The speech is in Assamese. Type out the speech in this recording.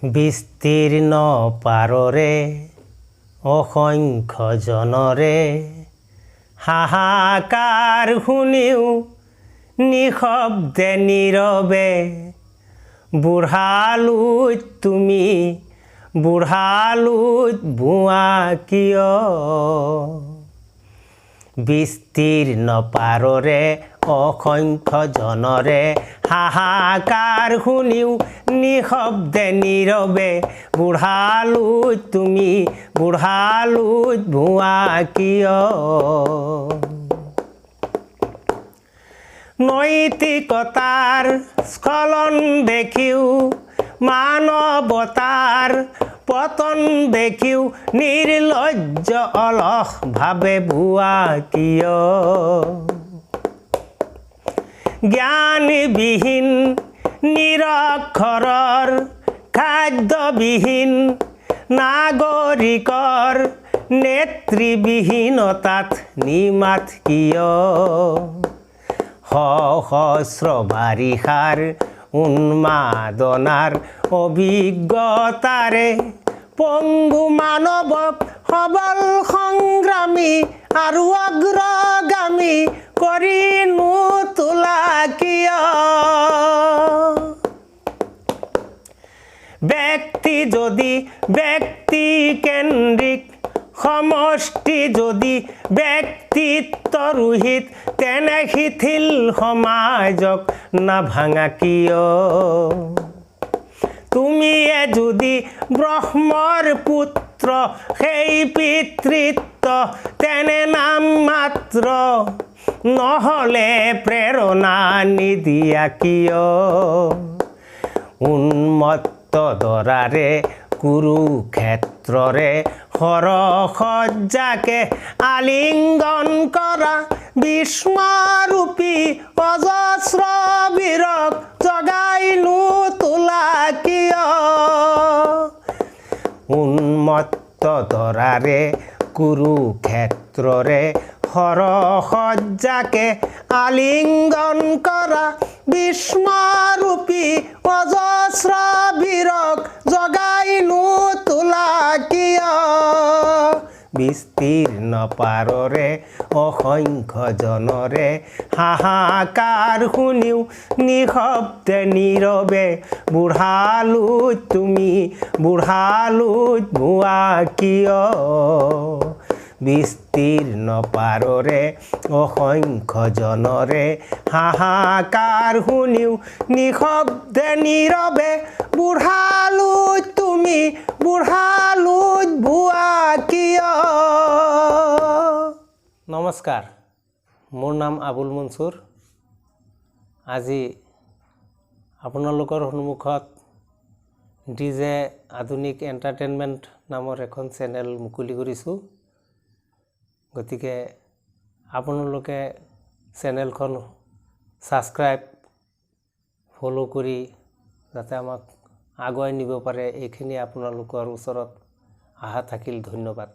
বিস্তীৰ্ণ পাৰৰে অসংখ্য জনৰে হাহাকাৰ শুনিও নিশব্দে নীৰৱে বুঢ়ালোত তুমি বুঢ়ালোত ভুৱা কিয় বিস্তীৰ্ণ পাৰৰে অসংখ্য জনৰে হাহাকাৰ শুনিও নিশব্দে নীৰৱে বুঢ়ালোত তুমি বুঢ়ালোত ভুৱা কিয় নৈতিকতাৰ স্খলন দেখিও মানৱতাৰ পতন দেখিও নিৰ্লজ্জ অলস ভাবে ভুৱা কিয় জ্ঞানবিহীন নিৰক্ষৰৰ খাদ্যবিহীন নাগৰিকৰ নেতৃবিহীনতাত নিমাত কিয় সহস্ৰ বাৰিষাৰ উন্মাদনাৰ অভিজ্ঞতাৰে পংগু মানৱক সবল সংগ্ৰামী আৰু অগ্ৰগামী কৰি নোতোলা কিয় ব্যক্তি যদি ব্যক্তিকেন্দ্ৰিক সমষ্টি যদি ব্যক্তিত্বৰহিত তেনে শিথিল সমাজক নাভাঙা কিয় তুমিয়ে যদি ব্ৰহ্মৰ পুত্ৰ সেই পিতৃত্ব তেনে নাম মাত্ৰ নহ'লে প্ৰেৰণা নিদিয়া কিয় উন্মত্ত দৰাৰে কুৰুক্ষেত্ৰৰে সৰসজ্জাকে আলিংগন কৰা বিস্মৰূপী অজস্ৰ বীৰক জগাই নোতোলা কিয় উন্মত্ত দৰাৰে কুৰুক্ষেত্ৰৰে সৰসজ্জাকে আলিংগন কৰা বিস্মৰূপী অজস্ৰ বীৰক জগাই নোতোলা কিয় বিস্তীৰ্ণ পাৰৰে অসংখ্য জনৰে হাহাকাৰ শুনিও নিশব্দে নীৰৱে বুঢ়ালোত তুমি বুঢ়ালোত ভুৱা কিয় বিস্তীৰ্ণ পাৰৰে অসংখ্য জনৰে হাহাকাৰ শুনিও নিশব্দে নীৰৱে বুঢ়ালোত তুমি বুঢ়ালোত ভুৱা কিয় নমস্কাৰ মোৰ নাম আবুল মনসুৰ আজি আপোনালোকৰ সন্মুখত ডিজে আধুনিক এণ্টাৰটেইনমেণ্ট নামৰ এখন চেনেল মুকলি কৰিছোঁ গতিকে আপোনালোকে চেনেলখন ছাবস্ক্ৰাইব ফ'ল' কৰি যাতে আমাক আগুৱাই নিব পাৰে এইখিনি আপোনালোকৰ ওচৰত আশা থাকিল ধন্যবাদ